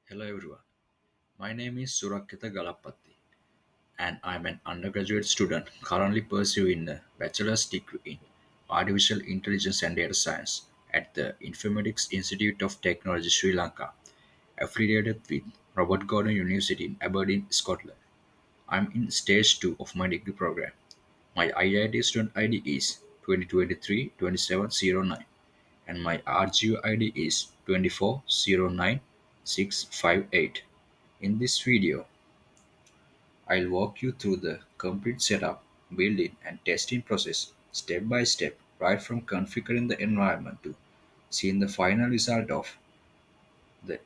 Hello everyone, my name is Surakita Galapatti and I'm an undergraduate student currently pursuing a bachelor's degree in Artificial Intelligence and Data Science at the Informatics Institute of Technology Sri Lanka, affiliated with Robert Gordon University in Aberdeen, Scotland. I'm in stage 2 of my degree program. My IIT student ID is 2023-2709 and my RGU ID is 2409658. In this video, I'll walk you through the complete setup, building and testing process step by step, right from configuring the environment to seeing the final result the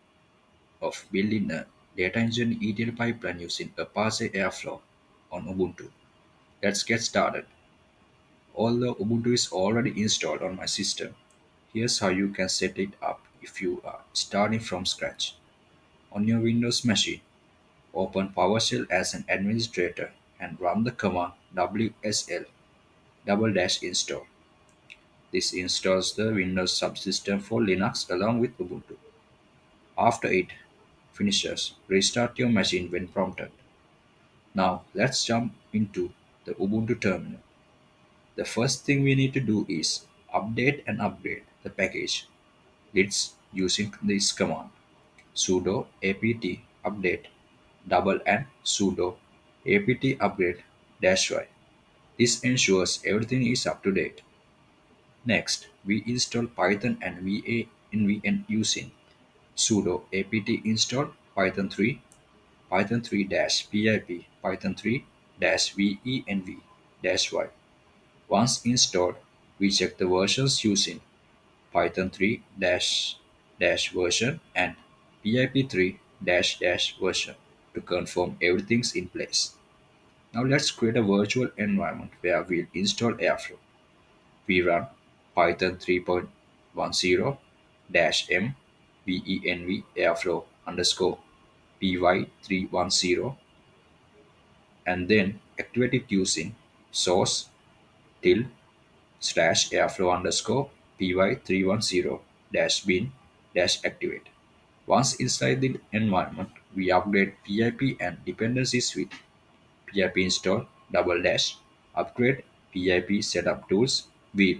of building a data engineering ETL pipeline using Apache Airflow on Ubuntu. Let's get started. Although Ubuntu is already installed on my system, here's how you can set it up if you are starting from scratch. On your Windows machine, open PowerShell as an administrator and run the command wsl install. This installs the Windows subsystem for Linux along with Ubuntu. After it finishes, restart your machine when prompted. Now let's jump into the Ubuntu terminal. The first thing we need to do is update and upgrade the package. It's using this command sudo apt update double and sudo apt upgrade -y. This ensures everything is up to date. Next, we install Python and venv using sudo apt install python 3 python 3-pip python 3-venv-y. Once installed, we check the versions using python 3 dash dash version and pip 3 dash dash version to confirm everything's in place. Now let's create a virtual environment where we'll install Airflow. We run python 3.10 -m venv airflow underscore py310 and then activate it using source till slash airflow underscore py310 dash bin dash activate. Once inside the environment, we upgrade pip and dependencies with pip install double dash upgrade pip setuptools wheel.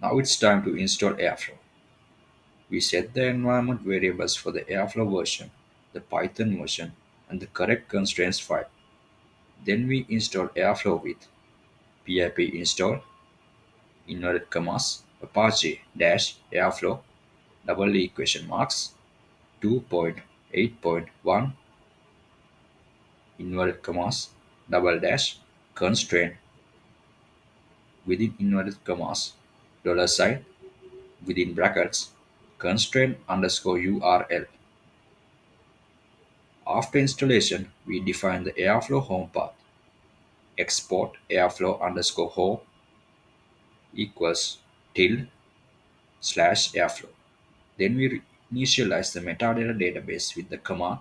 Now it's time to install Airflow. We set the environment variables for the Airflow version, the Python version, and the correct constraints file. Then we install Airflow with pip install inverted commas Apache dash Airflow double equation marks 2.8.1 inverted commas double dash constraint within inverted commas dollar sign within brackets constraint underscore URL. After installation, we define the Airflow home path. Export Airflow underscore home equals tilde slash Airflow. Then we initialize the metadata database with the command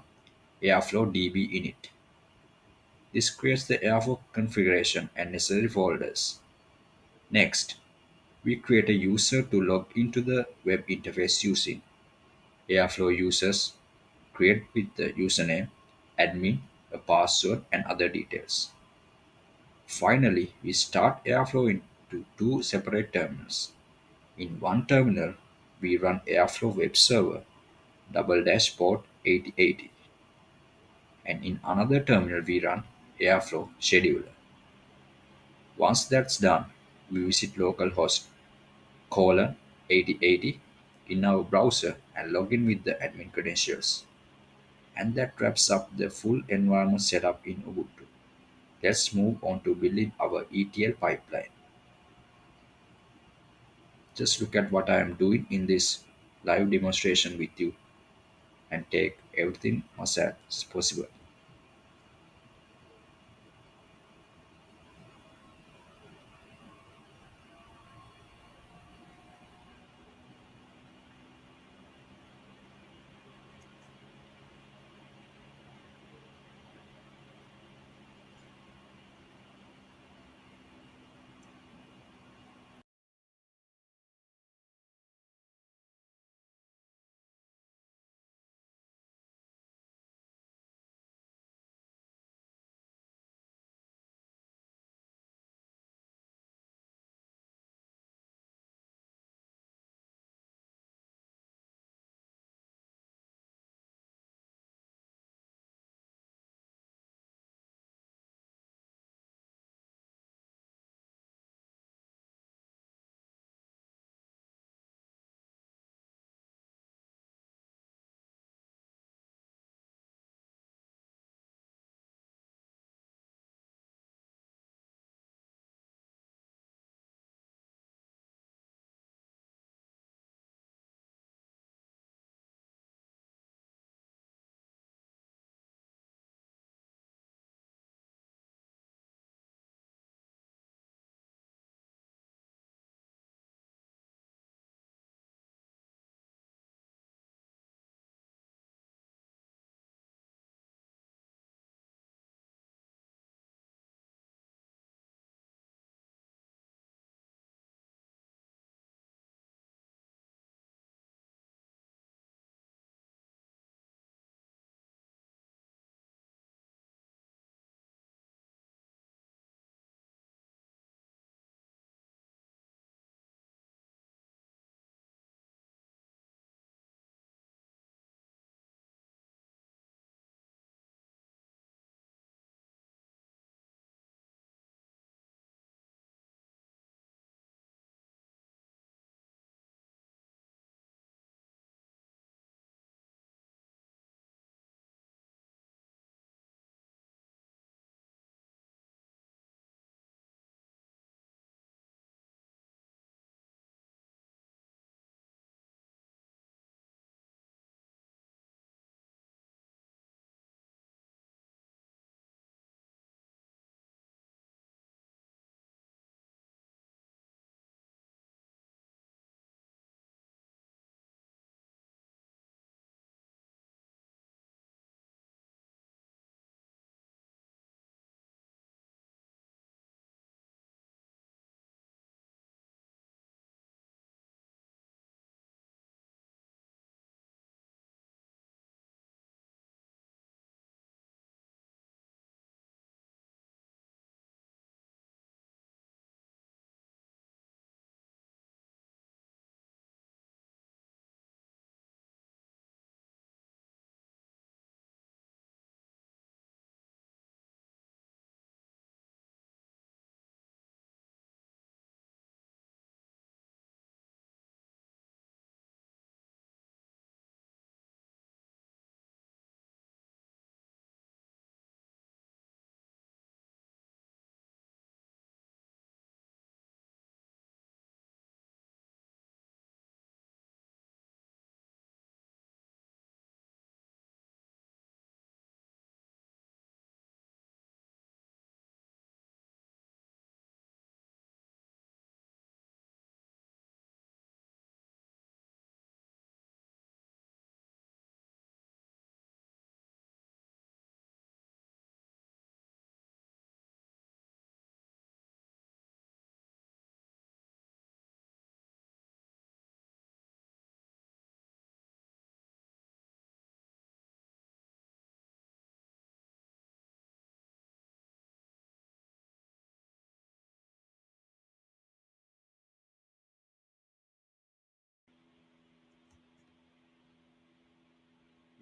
airflow db init. This creates the Airflow configuration and necessary folders. Next, we create a user to log into the web interface using Airflow users create with the username, admin, a password, and other details. Finally, we start Airflow into two separate terminals. In one terminal, we run Airflow webserver double dash port 8080, and in another terminal, we run Airflow scheduler. Once that's done, we visit localhost colon 8080 in our browser and log in with the admin credentials. And that wraps up the full environment setup in Ubuntu. Let's move on to building our ETL pipeline. Just look at what I am doing in this live demonstration with you and take everything as possible.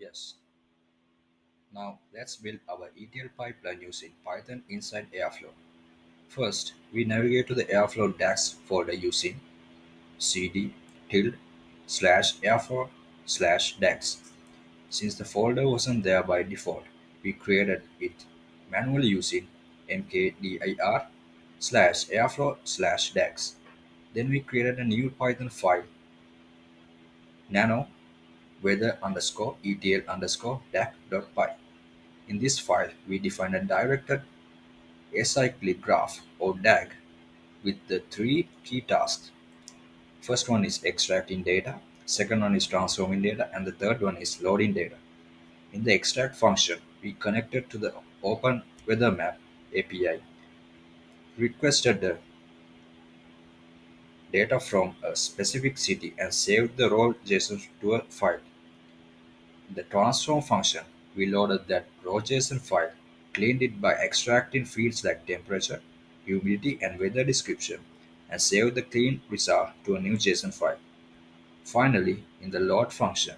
Yes. Now let's build our ETL pipeline using Python inside Airflow. First, we navigate to the Airflow DAX folder using cd tilde slash airflow slash DAX. Since the folder wasn't there by default, we created it manually using mkdir slash airflow slash DAX. Then we created a new Python file, nano weather underscore etl underscore dac.py. In this file, we define a directed acyclic graph or DAG with the three key tasks. First one is extracting data, second one is transforming data, and the third one is loading data. In the extract function, we connected to the Open Weather Map API, requested the data from a specific city, and saved the raw JSON to a file. In the transform function, we loaded that raw JSON file, cleaned it by extracting fields like temperature, humidity, and weather description, and saved the clean result to a new JSON file. Finally, in the load function,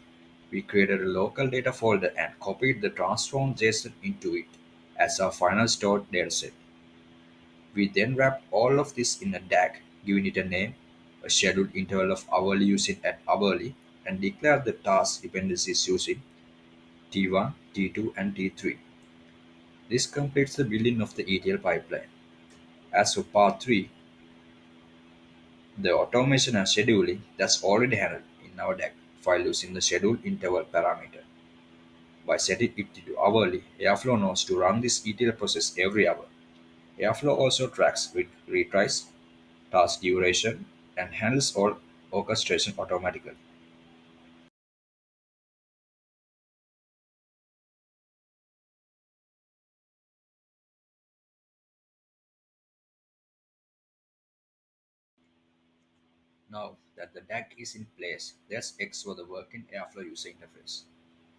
we created a local data folder and copied the transformed JSON into it as our final stored dataset. We then wrapped all of this in a DAG, giving it a name, a scheduled interval of hourly using at hourly, and declared the task dependencies using T1, T2, and T3. This completes the building of the ETL pipeline. As for part 3, the automation and scheduling, that's already handled in our DAG file using the schedule interval parameter. By setting it to hourly, Airflow knows to run this ETL process every hour. Airflow also tracks retries, task duration, and handles all orchestration automatically. Now that the DAG is in place, let's explore the working Airflow user interface.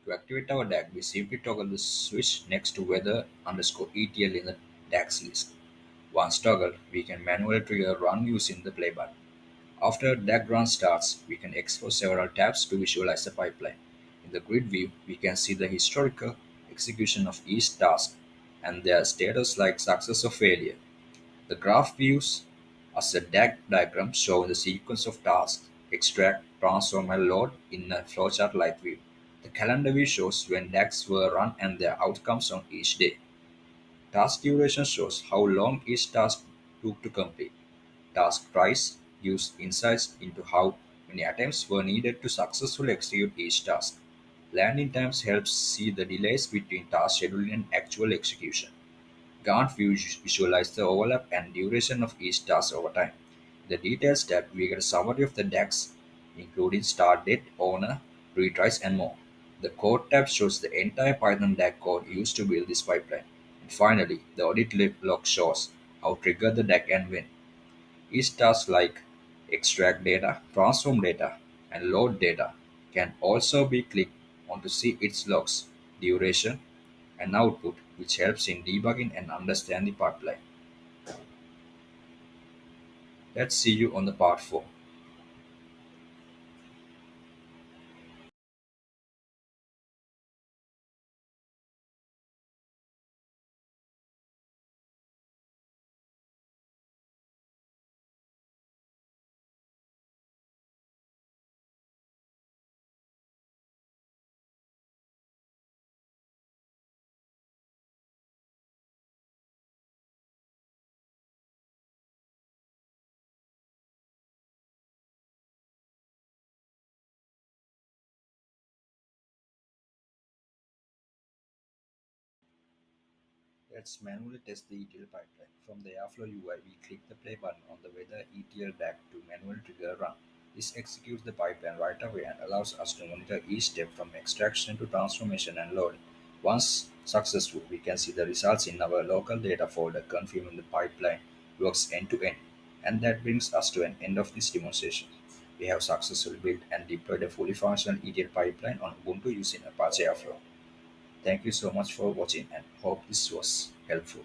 To activate our DAG, we simply toggle the switch next to weather underscore ETL in the DAGs list. Once toggled, we can manually trigger run using the play button. After DAG run starts, we can explore several tabs to visualize the pipeline. In the grid view, we can see the historical execution of each task and their status like success or failure. The graph views as a DAG diagram showing the sequence of tasks, extract, transform, and load in a flowchart-like view. The calendar view shows when DAGs were run and their outcomes on each day. Task duration shows how long each task took to complete. Task price gives insights into how many attempts were needed to successfully execute each task. Landing times helps see the delays between task scheduling and actual execution. Gantt views visualize the overlap and duration of each task over time. In the Details tab, we get a summary of the DAX, including start date, owner, retries, and more. The Code tab shows the entire Python DAG code used to build this pipeline. And finally, the audit log shows how to trigger the DAG and when. Each task like extract data, transform data, and load data can also be clicked on to see its logs, duration, and output, which helps in debugging and understand the pipeline. Let's see you on the part 4. Let's manually test the ETL pipeline. From the Airflow UI, we click the play button on the weather ETL DAG to manually trigger a run. This executes the pipeline right away and allows us to monitor each step from extraction to transformation and loading. Once successful, we can see the results in our local data folder confirming the pipeline works end to end. And that brings us to an end of this demonstration. We have successfully built and deployed a fully functional ETL pipeline on Ubuntu using Apache Airflow. Thank you so much for watching and hope this was helpful.